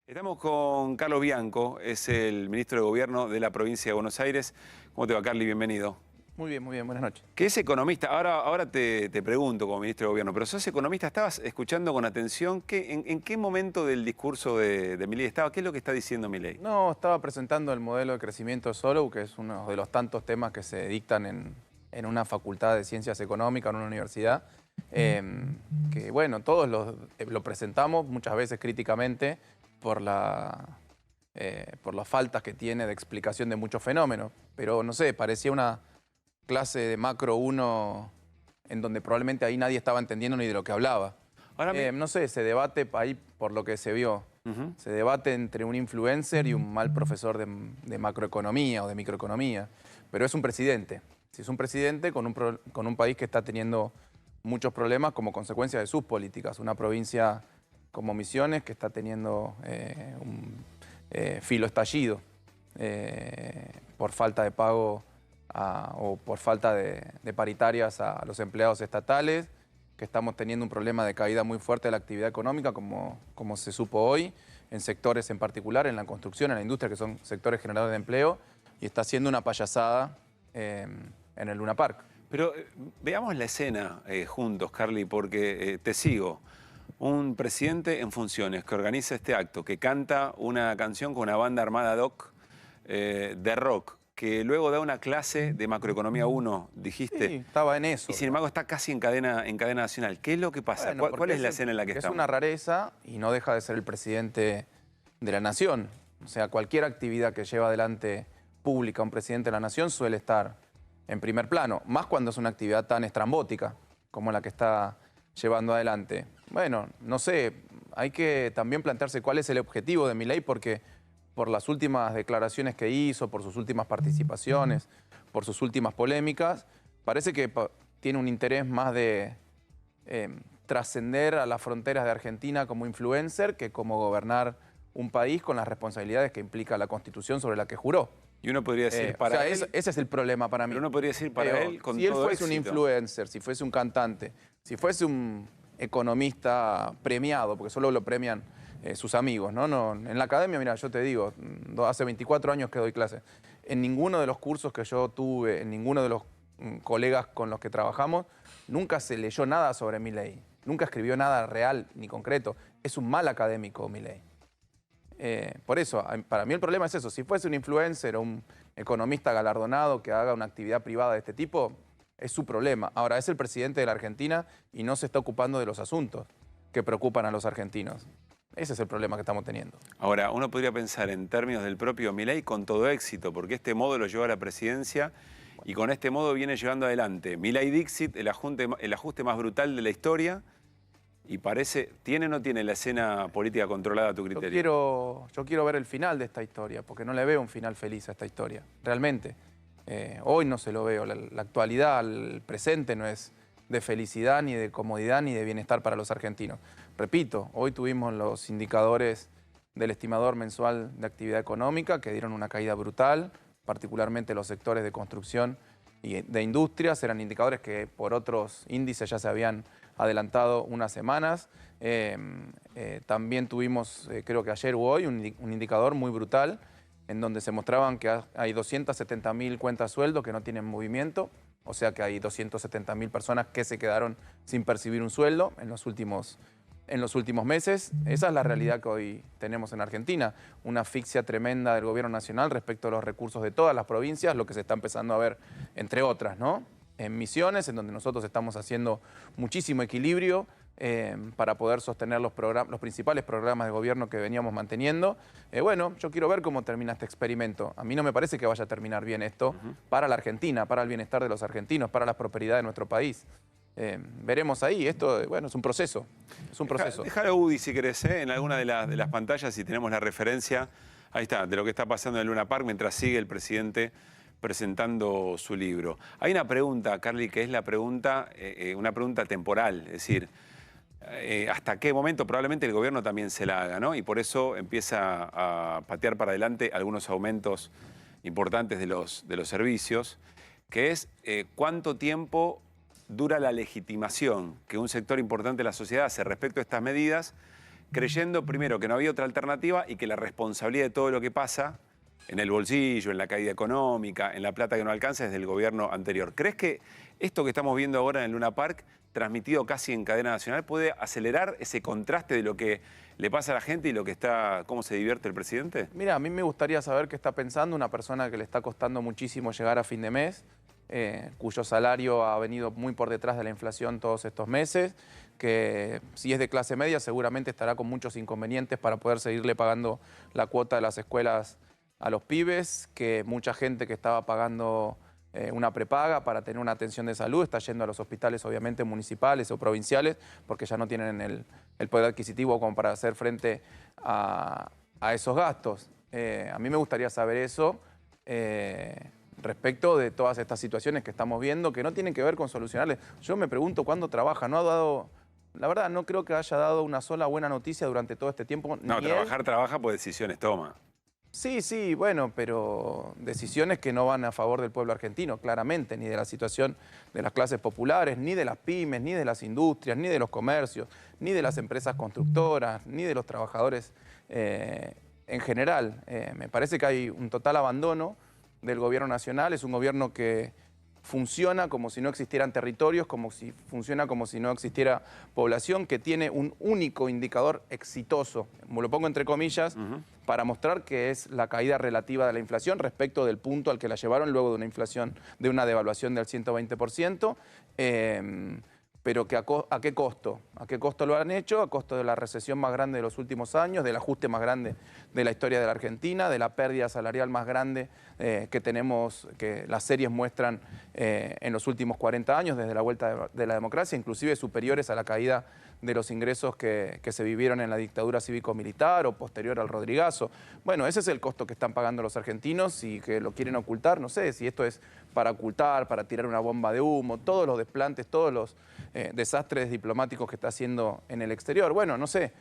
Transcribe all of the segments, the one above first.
Estamos con Carlos Bianco, es el ministro de Gobierno de la provincia de Buenos Aires. ¿Cómo te va, Carly? Bienvenido. Muy bien, buenas noches. ¿Qué es economista? Ahora te pregunto como ministro de Gobierno, pero sos economista, estabas escuchando con atención, ¿en qué momento del discurso de Milei estaba? ¿Qué es lo que está diciendo Milei? No, estaba presentando el modelo de crecimiento de Solow, que es uno de los tantos temas que se dictan en una facultad de ciencias económicas, en una universidad, que bueno, todos lo presentamos muchas veces críticamente por las faltas que tiene de explicación de muchos fenómenos, pero no sé, parecía una clase de macro 1 en donde probablemente ahí nadie estaba entendiendo ni de lo que hablaba. No sé, se debate ahí por lo que se vio. Se debate entre un influencer y un mal profesor de macroeconomía o de microeconomía. Pero es un presidente. Si es un presidente con un país que está teniendo muchos problemas como consecuencia de sus políticas. Una provincia como Misiones que está teniendo un filo estallido por falta de pago o por falta de paritarias a los empleados estatales, que estamos teniendo un problema de caída muy fuerte de la actividad económica, como se supo hoy, en sectores en particular, en la construcción, en la industria, que son sectores generadores de empleo, y está haciendo una payasada en el Luna Park. Pero veamos la escena juntos, Carly, porque te sigo. Un presidente en funciones que organiza este acto, que canta una canción con una banda armada ad hoc de rock, que luego da una clase de macroeconomía 1, dijiste. Sí, estaba en eso. Y sin embargo está casi en cadena nacional. ¿Qué es lo que pasa? Bueno, ¿Cuál es la escena en la que estamos? Es una rareza y no deja de ser el presidente de la nación. O sea, cualquier actividad que lleva adelante pública un presidente de la nación suele estar en primer plano, más cuando es una actividad tan estrambótica como la que está llevando adelante. Bueno, no sé, hay que también plantearse cuál es el objetivo de Milei, porque por las últimas declaraciones que hizo, por sus últimas participaciones, por sus últimas polémicas, parece que tiene un interés más de trascender a las fronteras de Argentina como influencer que como gobernar un país con las responsabilidades que implica la Constitución sobre la que juró. Y uno podría decir para él... Ese es el problema para mí. Pero uno podría decir para él con todo éxito. Si él fuese un influencer, si fuese un cantante, si fuese un economista premiado, porque solo lo premian sus amigos, ¿no? En la academia, mira, yo te digo, hace 24 años que doy clases. En ninguno de los cursos que yo tuve, en ninguno de los colegas con los que trabajamos, nunca se leyó nada sobre Milei. Nunca escribió nada real ni concreto. Es un mal académico, Milei. Por eso, para mí el problema es eso. Si fuese un influencer o un economista galardonado que haga una actividad privada de este tipo, es su problema. Ahora, es el presidente de la Argentina y no se está ocupando de los asuntos que preocupan a los argentinos. Ese es el problema que estamos teniendo. Ahora, uno podría pensar en términos del propio Milei con todo éxito, porque este modo lo llevó a la presidencia y con este modo viene llevando adelante Milei Dixit, el ajuste más brutal de la historia, y parece, ¿tiene o no tiene la escena política controlada a tu criterio? Yo quiero ver el final de esta historia, porque no le veo un final feliz a esta historia, realmente. Hoy no se lo veo, la actualidad, el presente no es de felicidad, ni de comodidad, ni de bienestar para los argentinos. Repito, hoy tuvimos los indicadores del estimador mensual de actividad económica que dieron una caída brutal, particularmente los sectores de construcción y de industrias, eran indicadores que por otros índices ya se habían adelantado unas semanas. También tuvimos, creo que ayer u hoy, un indicador muy brutal en donde se mostraban que hay 270.000 cuentas sueldo que no tienen movimiento, o sea que hay 270.000 personas que se quedaron sin percibir un sueldo en los últimos meses. Esa es la realidad que hoy tenemos en Argentina, una asfixia tremenda del gobierno nacional respecto a los recursos de todas las provincias, lo que se está empezando a ver, entre otras, ¿no? En Misiones, en donde nosotros estamos haciendo muchísimo equilibrio para poder sostener los principales programas de gobierno que veníamos manteniendo. Bueno, yo quiero ver cómo termina este experimento. A mí no me parece que vaya a terminar bien esto para la Argentina, para el bienestar de los argentinos, para la prosperidad de nuestro país. Veremos ahí, esto, bueno, es un proceso. Es un proceso. Déjalo, Udi, si querés, en alguna de las pantallas, si tenemos la referencia, ahí está, de lo que está pasando en el Luna Park mientras sigue el presidente presentando su libro. Hay una pregunta, Carly, que es una pregunta temporal, es decir, ¿hasta qué momento? Probablemente el gobierno también se la haga, ¿no? Y por eso empieza a patear para adelante algunos aumentos importantes de los servicios, que es cuánto tiempo dura la legitimación que un sector importante de la sociedad hace respecto a estas medidas creyendo primero que no había otra alternativa y que la responsabilidad de todo lo que pasa en el bolsillo, en la caída económica, en la plata que no alcanza es del gobierno anterior. ¿Crees que esto que estamos viendo ahora en el Luna Park, transmitido casi en cadena nacional, puede acelerar ese contraste de lo que le pasa a la gente y lo que está, cómo se divierte el presidente? Mira, a mí me gustaría saber qué está pensando una persona que le está costando muchísimo llegar a fin de mes, cuyo salario ha venido muy por detrás de la inflación todos estos meses, que si es de clase media seguramente estará con muchos inconvenientes para poder seguirle pagando la cuota de las escuelas a los pibes, que mucha gente que estaba pagando una prepaga para tener una atención de salud está yendo a los hospitales obviamente municipales o provinciales porque ya no tienen el poder adquisitivo como para hacer frente a esos gastos. A mí me gustaría saber eso respecto de todas estas situaciones que estamos viendo que no tienen que ver con solucionarles. Yo me pregunto cuándo trabaja, no ha dado... La verdad, no creo que haya dado una sola buena noticia durante todo este tiempo. No, trabaja, pues decisiones toma. Sí, sí, bueno, pero decisiones que no van a favor del pueblo argentino, claramente, ni de la situación de las clases populares, ni de las pymes, ni de las industrias, ni de los comercios, ni de las empresas constructoras, ni de los trabajadores en general. Me parece que hay un total abandono del gobierno nacional, es un gobierno que funciona como si no existieran territorios, funciona como si no existiera población, que tiene un único indicador exitoso, lo pongo entre comillas, para mostrar que es la caída relativa de la inflación respecto del punto al que la llevaron luego de una inflación, de una devaluación del 120%, pero que ¿a qué costo? ¿A qué costo lo han hecho? A costo de la recesión más grande de los últimos años, del ajuste más grande de la historia de la Argentina, de la pérdida salarial más grande que tenemos, que las series muestran en los últimos 40 años, desde la vuelta de la democracia, inclusive superiores a la caída de los ingresos que se vivieron en la dictadura cívico-militar o posterior al Rodrigazo. Bueno, ese es el costo que están pagando los argentinos y que lo quieren ocultar. No sé si esto es para ocultar, para tirar una bomba de humo, todos los desplantes, todos los desastres diplomáticos que está haciendo en el exterior. Bueno, no sé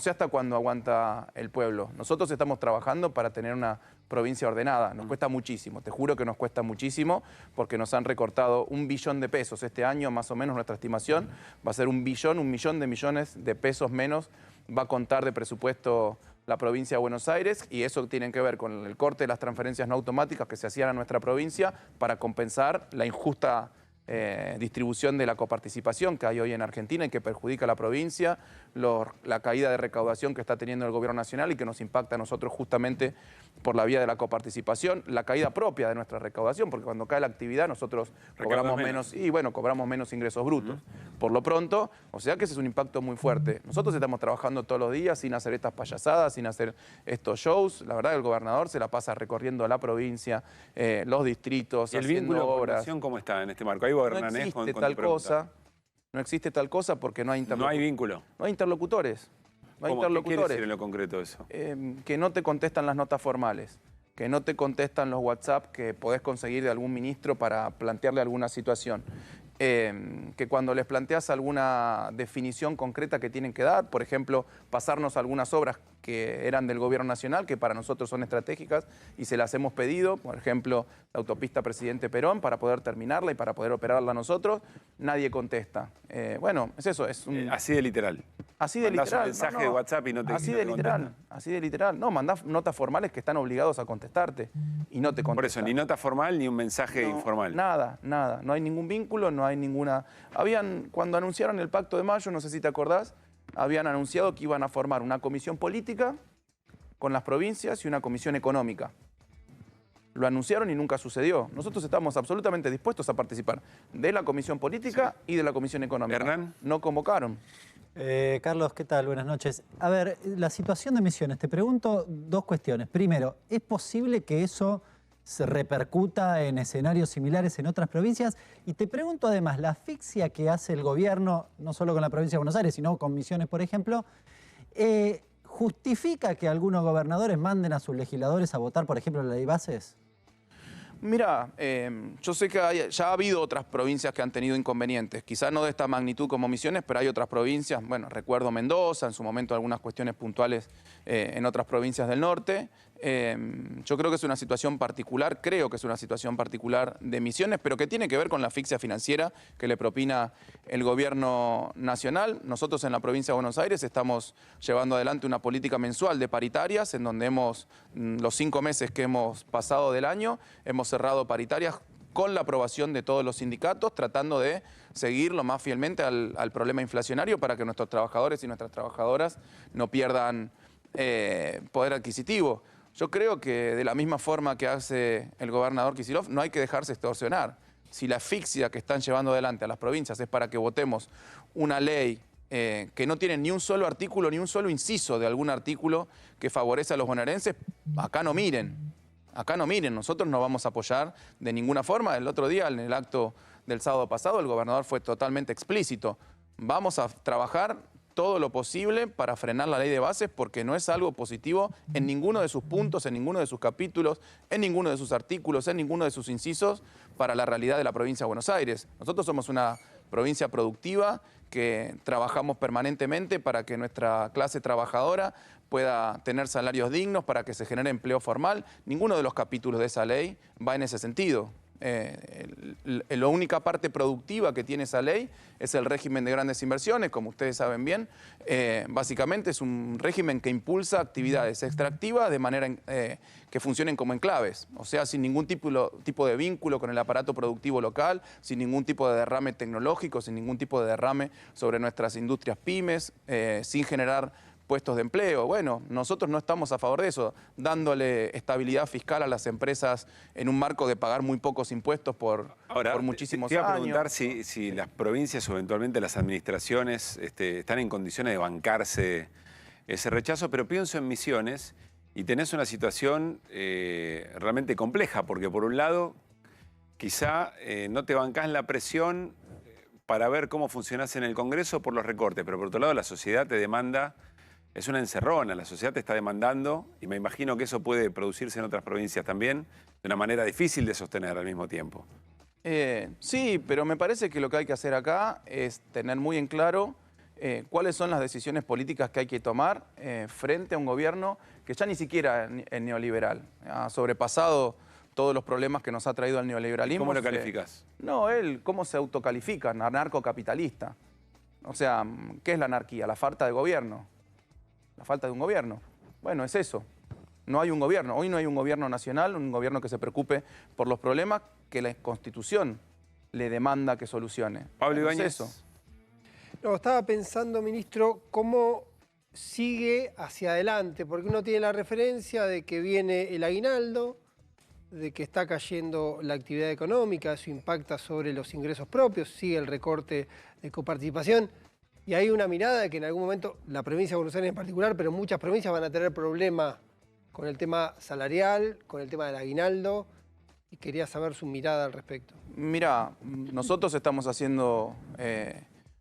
hasta cuándo aguanta el pueblo. Nosotros estamos trabajando para tener una provincia ordenada. Nos cuesta muchísimo, te juro que nos cuesta muchísimo porque nos han recortado 1 billón de pesos. Este año, más o menos, nuestra estimación va a ser 1 millón de millones de pesos menos va a contar de presupuesto la provincia de Buenos Aires, y eso tiene que ver con el corte de las transferencias no automáticas que se hacían a nuestra provincia para compensar la injusta distribución de la coparticipación que hay hoy en Argentina y que perjudica a la provincia, la caída de recaudación que está teniendo el gobierno nacional y que nos impacta a nosotros justamente por la vía de la coparticipación, la caída propia de nuestra recaudación, porque cuando cae la actividad nosotros cobramos menos y bueno, cobramos menos ingresos brutos. Por lo pronto, o sea que ese es un impacto muy fuerte. Nosotros estamos trabajando todos los días sin hacer estas payasadas, sin hacer estos shows. La verdad que el gobernador se la pasa recorriendo la provincia, los distritos, ¿Y el vínculo con la nación cómo está en este marco? Ahí no existe tal cosa. No existe tal cosa porque no hay no hay vínculo. No hay interlocutores. No hay interlocutores. ¿Qué quiere decir en lo concreto eso? Que no te contestan las notas formales, que no te contestan los WhatsApp que podés conseguir de algún ministro para plantearle alguna situación. Que cuando les planteas alguna definición concreta que tienen que dar, por ejemplo, pasarnos algunas obras que eran del gobierno nacional, que para nosotros son estratégicas y se las hemos pedido, por ejemplo, la autopista Presidente Perón, para poder terminarla y para poder operarla nosotros, nadie contesta. Bueno, es eso. Es así de literal. Así de literal. Un mensaje de WhatsApp y no te Así de literal, así de literal. No, mandás notas formales que están obligados a contestarte y no te contestan. Por eso, ni nota formal ni un mensaje informal. Nada, nada. No hay ningún vínculo, no hay ninguna... Cuando anunciaron el Pacto de Mayo, no sé si te acordás, habían anunciado que iban a formar una comisión política con las provincias y una comisión económica. Lo anunciaron y nunca sucedió. Nosotros estamos absolutamente dispuestos a participar de la comisión política y de la comisión económica. ¿Hernán? No convocaron. Carlos, ¿qué tal? Buenas noches. A ver, la situación de Misiones, te pregunto dos cuestiones. Primero, ¿es posible que eso se repercuta en escenarios similares en otras provincias? Y te pregunto además, la asfixia que hace el gobierno, no solo con la provincia de Buenos Aires, sino con Misiones, por ejemplo, ¿justifica que algunos gobernadores manden a sus legisladores a votar, por ejemplo, la ley bases? Mira, yo sé que ya ha habido otras provincias que han tenido inconvenientes, quizás no de esta magnitud como Misiones, pero hay otras provincias, bueno, recuerdo Mendoza, en su momento algunas cuestiones puntuales en otras provincias del norte, Yo creo que es una situación particular, creo que es una situación particular de Misiones, pero que tiene que ver con la asfixia financiera que le propina el gobierno nacional. Nosotros en la provincia de Buenos Aires estamos llevando adelante una política mensual de paritarias, en donde los 5 meses que hemos pasado del año, hemos cerrado paritarias con la aprobación de todos los sindicatos, tratando de seguir lo más fielmente al problema inflacionario para que nuestros trabajadores y nuestras trabajadoras no pierdan poder adquisitivo. Yo creo que de la misma forma que hace el gobernador Kicillof, no hay que dejarse extorsionar. Si la asfixia que están llevando adelante a las provincias es para que votemos una ley que no tiene ni un solo artículo, ni un solo inciso de algún artículo que favorece a los bonaerenses, acá no miren. Acá no miren, nosotros no vamos a apoyar de ninguna forma. El otro día, en el acto del sábado pasado, el gobernador fue totalmente explícito. Vamos a trabajar todo lo posible para frenar la ley de bases porque no es algo positivo en ninguno de sus puntos, en ninguno de sus capítulos, en ninguno de sus artículos, en ninguno de sus incisos para la realidad de la provincia de Buenos Aires. Nosotros somos una provincia productiva que trabajamos permanentemente para que nuestra clase trabajadora pueda tener salarios dignos, para que se genere empleo formal. Ninguno de los capítulos de esa ley va en ese sentido. La única parte productiva que tiene esa ley es el régimen de grandes inversiones, como ustedes saben bien. Básicamente es un régimen que impulsa actividades extractivas de manera que funcionen como enclaves, o sea, sin ningún tipo de vínculo con el aparato productivo local, sin ningún tipo de derrame tecnológico, sin ningún tipo de derrame sobre nuestras industrias pymes, sin generar puestos de empleo. Bueno, nosotros no estamos a favor de eso, dándole estabilidad fiscal a las empresas en un marco de pagar muy pocos impuestos por muchísimos te iba a años. preguntar si las provincias o eventualmente las administraciones están en condiciones de bancarse ese rechazo, pero pienso en Misiones y tenés una situación realmente compleja, porque por un lado quizá no te bancás la presión para ver cómo funcionás en el Congreso por los recortes, pero por otro lado la sociedad te demanda. Es una encerrona, la sociedad te está demandando y me imagino que eso puede producirse en otras provincias también de una manera difícil de sostener al mismo tiempo. Sí, pero me parece que lo que hay que hacer acá es tener muy en claro cuáles son las decisiones políticas que hay que tomar frente a un gobierno que ya ni siquiera es neoliberal. Ha sobrepasado todos los problemas que nos ha traído el neoliberalismo. ¿Cómo lo calificás? No, él, ¿cómo se autocalifica? Anarcocapitalista. O sea, ¿qué es la anarquía? La falta de gobierno. La falta de un gobierno. Bueno, es eso. No hay un gobierno. Hoy no hay un gobierno nacional, un gobierno que se preocupe por los problemas que la Constitución le demanda que solucione. Pablo Ibáñez. Es eso. No, estaba pensando, ministro, cómo sigue hacia adelante, porque uno tiene la referencia de que viene el aguinaldo, de que está cayendo la actividad económica, eso impacta sobre los ingresos propios, sigue el recorte de coparticipación. Y hay una mirada de que en algún momento, la provincia de Buenos Aires en particular, pero muchas provincias van a tener problemas con el tema salarial, con el tema del aguinaldo, y quería saber su mirada al respecto. Mira, nosotros estamos haciendo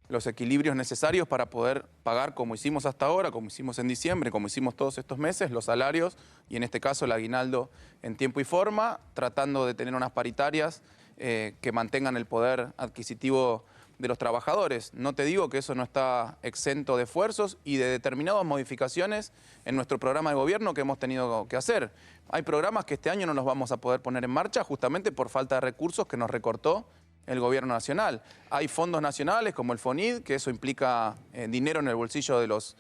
los equilibrios necesarios para poder pagar, como hicimos hasta ahora, como hicimos en diciembre, como hicimos todos estos meses, los salarios y en este caso el aguinaldo en tiempo y forma, tratando de tener unas paritarias que mantengan el poder adquisitivo de los trabajadores. No te digo que eso no está exento de esfuerzos y de determinadas modificaciones en nuestro programa de gobierno que hemos tenido que hacer. Hay programas que este año no los vamos a poder poner en marcha justamente por falta de recursos que nos recortó el gobierno nacional. Hay fondos nacionales como el FONID, que eso implica dinero en el bolsillo de los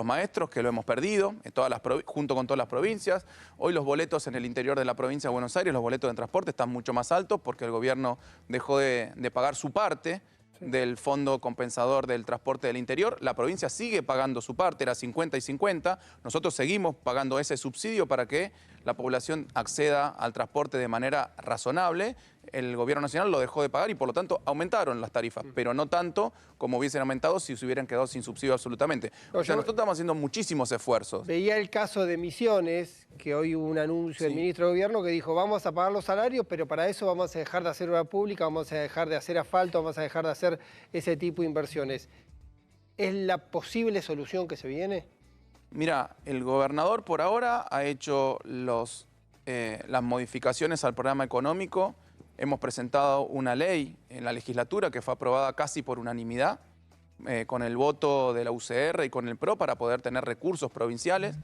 maestros, que lo hemos perdido junto con todas las provincias. Hoy los boletos en el interior de la provincia de Buenos Aires, los boletos de transporte están mucho más altos porque el gobierno dejó de pagar su parte del Fondo Compensador del Transporte del Interior. La provincia sigue pagando su parte, era 50 y 50. Nosotros seguimos pagando ese subsidio para que la población acceda al transporte de manera razonable. El gobierno nacional lo dejó de pagar y por lo tanto aumentaron las tarifas, pero no tanto como hubiesen aumentado si se hubieran quedado sin subsidio absolutamente. O sea, nosotros estamos haciendo muchísimos esfuerzos. Veía el caso de Misiones, que hoy hubo un anuncio del ministro de Gobierno que dijo vamos a pagar los salarios, pero para eso vamos a dejar de hacer obra pública, vamos a dejar de hacer asfalto, vamos a dejar de hacer ese tipo de inversiones. ¿Es la posible solución que se viene? Mira, el gobernador por ahora ha hecho las modificaciones al programa económico. Hemos presentado una ley en la legislatura que fue aprobada casi por unanimidad, con el voto de la UCR y con el PRO para poder tener recursos provinciales,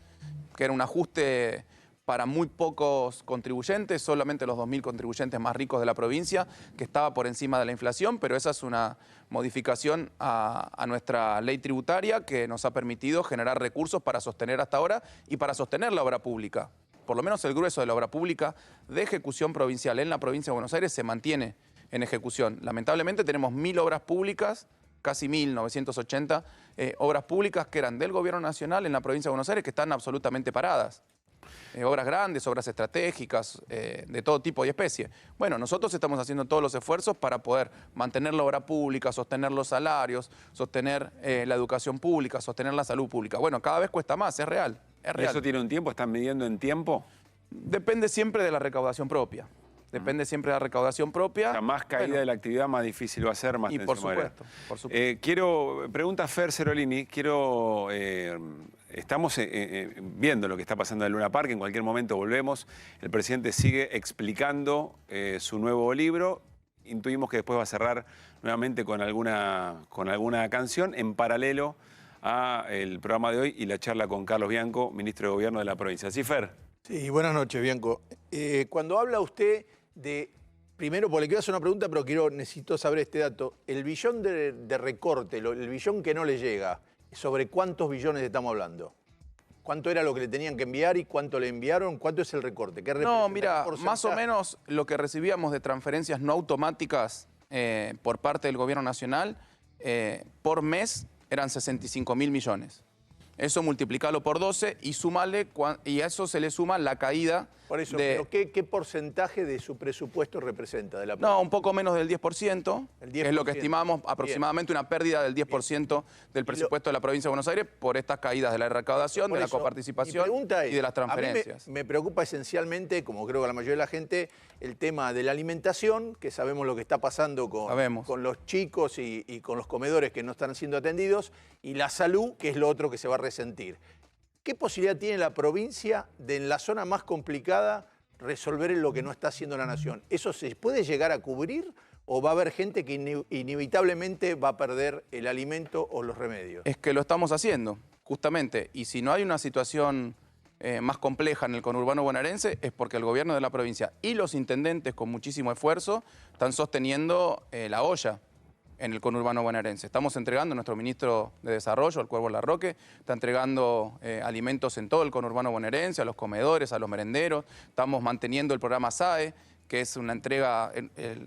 que era un ajuste para muy pocos contribuyentes, solamente los 2.000 contribuyentes más ricos de la provincia, que estaba por encima de la inflación, pero esa es una modificación a nuestra ley tributaria que nos ha permitido generar recursos para sostener hasta ahora y para sostener la obra pública. Por lo menos el grueso de la obra pública de ejecución provincial en la provincia de Buenos Aires se mantiene en ejecución. Lamentablemente tenemos 1.000 obras públicas, casi 1.980 obras públicas que eran del Gobierno Nacional en la provincia de Buenos Aires que están absolutamente paradas. Obras grandes, obras estratégicas, de todo tipo y especie. Bueno, nosotros estamos haciendo todos los esfuerzos para poder mantener la obra pública, sostener los salarios, sostener la educación pública, sostener la salud pública. Bueno, cada vez cuesta más, es real. Es real. ¿Y eso tiene un tiempo? ¿Están midiendo en tiempo? Depende siempre de la recaudación propia. Depende siempre de la recaudación propia. O sea, más caída de la actividad, más difícil va a ser, más y tensión por va a haber. supuesto, por supuesto. Pregunta Fer Cerolini, estamos viendo lo que está pasando en Luna Park, en cualquier momento volvemos. El presidente sigue explicando su nuevo libro. Intuimos que después va a cerrar nuevamente con alguna canción en paralelo al programa de hoy y la charla con Carlos Bianco, ministro de Gobierno de la provincia. ¿Sí, Fer? Sí, buenas noches, Bianco. Cuando habla usted de, primero, porque le quiero hacer una pregunta, pero necesito saber este dato. El billón de recorte, el billón que no le llega, ¿sobre cuántos billones estamos hablando? ¿Cuánto era lo que le tenían que enviar y cuánto le enviaron? ¿Cuánto es el recorte? ¿Qué representa? No, mira, más o menos lo que recibíamos de transferencias no automáticas por parte del Gobierno Nacional, por mes eran 65.000 millones. Eso multiplicarlo por 12 y sumarle, y a eso se le suma la caída. Por eso, pero ¿qué porcentaje de su presupuesto representa? De la No, un poco menos del 10%, El 10%. que es lo que estimamos, aproximadamente una pérdida del 10% del presupuesto de la provincia de Buenos Aires por estas caídas de la recaudación, de la coparticipación y de las transferencias. A mí me preocupa esencialmente, como creo que a la mayoría de la gente, el tema de la alimentación, que sabemos lo que está pasando con los chicos y con los comedores que no están siendo atendidos, y la salud, que es lo otro que se va a resentir. ¿Qué posibilidad tiene la provincia de, en la zona más complicada, resolver lo que no está haciendo la nación? ¿Eso se puede llegar a cubrir o va a haber gente que inevitablemente va a perder el alimento o los remedios? Es que lo estamos haciendo, justamente. Y si no hay una situación más compleja en el conurbano bonaerense, es porque el gobierno de la provincia y los intendentes, con muchísimo esfuerzo, están sosteniendo la olla en el conurbano bonaerense. Estamos entregando, nuestro ministro de Desarrollo, el Cuervo Larroque, está entregando alimentos en todo el conurbano bonaerense, a los comedores, a los merenderos. Estamos manteniendo el programa SAE, que es una entrega,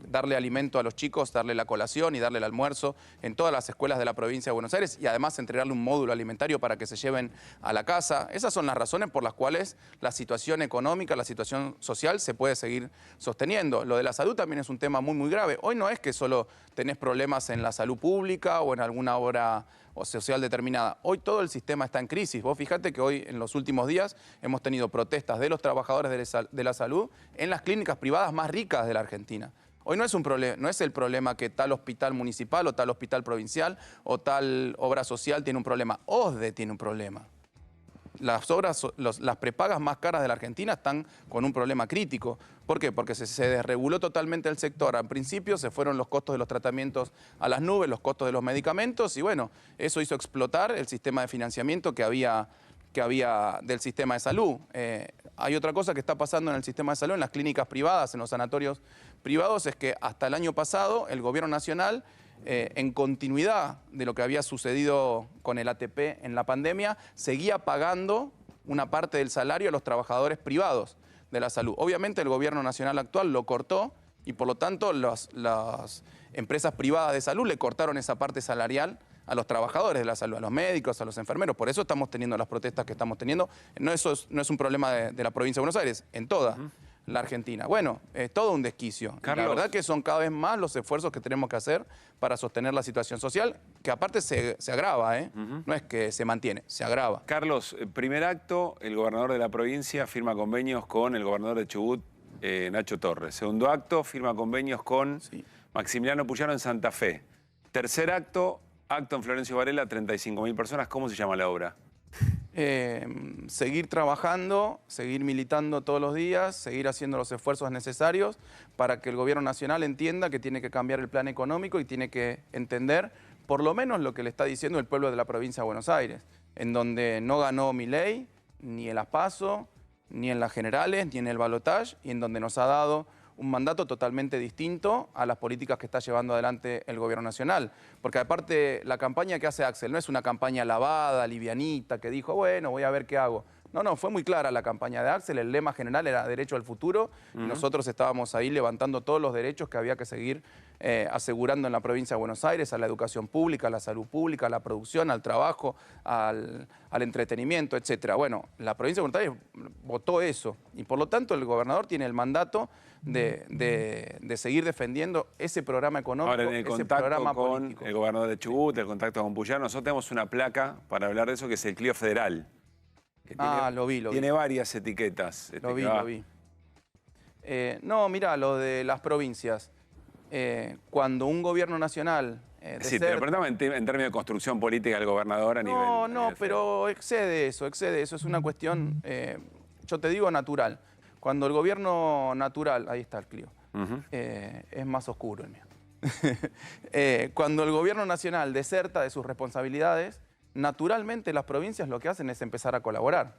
darle alimento a los chicos, darle la colación y darle el almuerzo en todas las escuelas de la provincia de Buenos Aires y además entregarle un módulo alimentario para que se lleven a la casa. Esas son las razones por las cuales la situación económica, la situación social se puede seguir sosteniendo. Lo de la salud también es un tema muy, muy grave. Hoy no es que solo tenés problemas en la salud pública o en alguna obra o social determinada. Hoy todo el sistema está en crisis. Vos fijate que hoy, en los últimos días, hemos tenido protestas de los trabajadores de la salud en las clínicas privadas más ricas de la Argentina. Hoy no es el problema que tal hospital municipal o tal hospital provincial o tal obra social tiene un problema. OSDE tiene un problema. Las prepagas más caras de la Argentina están con un problema crítico. ¿Por qué? Porque se desreguló totalmente el sector. Al principio se fueron los costos de los tratamientos a las nubes, los costos de los medicamentos y bueno, eso hizo explotar el sistema de financiamiento que había del sistema de salud. Hay otra cosa que está pasando en el sistema de salud, en las clínicas privadas, en los sanatorios privados, es que hasta el año pasado el Gobierno Nacional, en continuidad de lo que había sucedido con el ATP en la pandemia, seguía pagando una parte del salario a los trabajadores privados de la salud. Obviamente el Gobierno Nacional actual lo cortó y por lo tanto las empresas privadas de salud le cortaron esa parte salarial a los trabajadores de la salud, a los médicos, a los enfermeros. Por eso estamos teniendo las protestas que estamos teniendo. No es un problema de la provincia de Buenos Aires, en toda la Argentina. Bueno, es todo un desquicio. Carlos. La verdad que son cada vez más los esfuerzos que tenemos que hacer para sostener la situación social, que aparte se agrava, no es que se mantiene, se agrava. Carlos, primer acto, el gobernador de la provincia firma convenios con el gobernador de Chubut, Nacho Torres. Segundo acto, firma convenios con Maximiliano Puyaro en Santa Fe. Tercer acto en Florencio Varela, 35.000 personas. ¿Cómo se llama la obra? Seguir trabajando, seguir militando todos los días, seguir haciendo los esfuerzos necesarios para que el gobierno nacional entienda que tiene que cambiar el plan económico y tiene que entender por lo menos lo que le está diciendo el pueblo de la provincia de Buenos Aires, en donde no ganó Milei, ni el ASPASO, ni en las generales, ni en el balotaje, y en donde nos ha dado un mandato totalmente distinto a las políticas que está llevando adelante el gobierno nacional. Porque aparte, la campaña que hace Axel no es una campaña lavada, livianita, que dijo, bueno, voy a ver qué hago. No, fue muy clara la campaña de Axel, el lema general era derecho al futuro, y nosotros estábamos ahí levantando todos los derechos que había que seguir asegurando en la provincia de Buenos Aires, a la educación pública, a la salud pública, a la producción, al trabajo, al entretenimiento, etc. Bueno, la provincia de Buenos Aires votó eso, y por lo tanto el gobernador tiene el mandato de seguir defendiendo ese programa económico, ahora, en el ese contacto programa con político. el gobernador de Chubut, el contacto con Puyaro, nosotros tenemos una placa para hablar de eso que es el Clio Federal. Que lo vi. Tiene varias etiquetas. Lo vi. No, mirá, lo de las provincias. Cuando un gobierno nacional... sí, te lo preguntaba en términos de construcción política del gobernador a nivel... No, pero excede eso. Es una cuestión, yo te digo, natural. Cuando el gobierno natural... Ahí está el Clio. Es más oscuro el mío. Cuando el gobierno nacional deserta de sus responsabilidades, naturalmente las provincias lo que hacen es empezar a colaborar.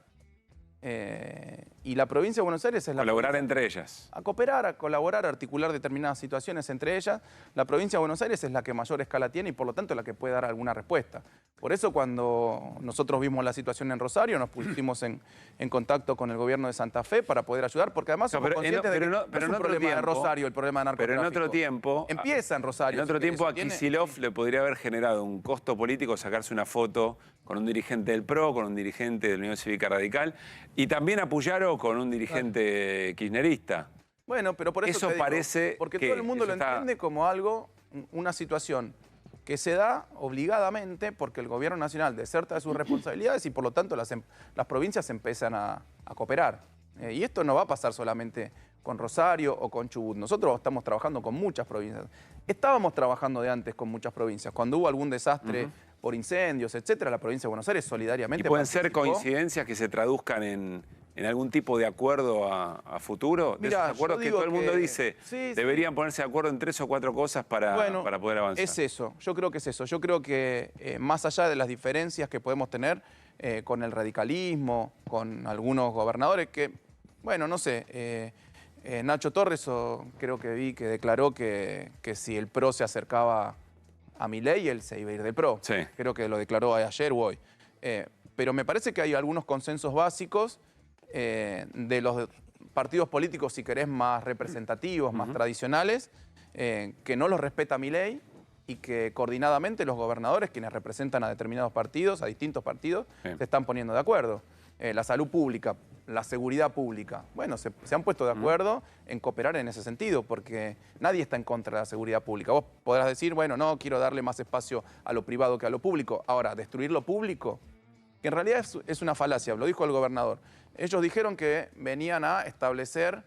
Y la provincia de Buenos Aires es la... Colaborar entre ellas. A cooperar, a colaborar, a articular determinadas situaciones entre ellas. La provincia de Buenos Aires es la que mayor escala tiene y por lo tanto la que puede dar alguna respuesta. Por eso cuando nosotros vimos la situación en Rosario, nos pusimos en contacto con el gobierno de Santa Fe para poder ayudar, porque además somos conscientes de que no es un problema de Rosario el problema de narcotráfico. Pero en otro tiempo... Empieza en Rosario. En otro tiempo a Kicillof le podría haber generado un costo político sacarse una foto con un dirigente del PRO, con un dirigente de la Unión Cívica Radical, y también a Puyaro con un dirigente kirchnerista. Bueno, pero por eso te digo, parece porque que todo el mundo lo está... entiende como algo, una situación que se da obligadamente porque el gobierno nacional deserta de sus responsabilidades y por lo tanto las provincias empiezan a cooperar. Y esto no va a pasar solamente con Rosario o con Chubut. Nosotros estamos trabajando con muchas provincias. Estábamos trabajando de antes con muchas provincias. Cuando hubo algún desastre por incendios, etcétera, la provincia de Buenos Aires solidariamente... ¿Y pueden ser coincidencias que se traduzcan en algún tipo de acuerdo a futuro? De Mirá, esos acuerdos que todo el mundo dice, deberían ponerse de acuerdo en 3 o 4 cosas para poder avanzar. Es eso, yo creo que es eso. Yo creo que más allá de las diferencias que podemos tener con el radicalismo, con algunos gobernadores que, bueno, no sé, Nacho Torres creo que vi que declaró que si el PRO se acercaba a Milei, él se iba a ir del PRO. Sí. Creo que lo declaró ayer o hoy. Pero me parece que hay algunos consensos básicos de los partidos políticos, si querés, más representativos, más tradicionales, que no los respeta Milei y que coordinadamente los gobernadores, quienes representan a determinados partidos, a distintos partidos, se están poniendo de acuerdo. La salud pública, la seguridad pública. Bueno, se han puesto de acuerdo en cooperar en ese sentido, porque nadie está en contra de la seguridad pública. Vos podrás decir, bueno, no, quiero darle más espacio a lo privado que a lo público. Ahora, destruir lo público, que en realidad es una falacia, lo dijo el gobernador. Ellos dijeron que venían a establecer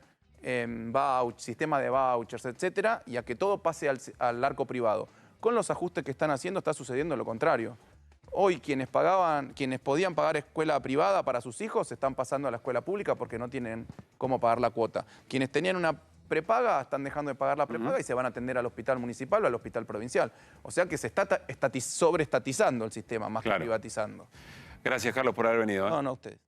sistema de vouchers, etcétera, y a que todo pase al arco privado. Con los ajustes que están haciendo está sucediendo lo contrario. Hoy quienes podían pagar escuela privada para sus hijos se están pasando a la escuela pública porque no tienen cómo pagar la cuota. Quienes tenían una prepaga están dejando de pagar la prepaga y se van a atender al hospital municipal o al hospital provincial. O sea que se está sobreestatizando el sistema más que privatizando. Gracias, Carlos, por haber venido. No, a ustedes.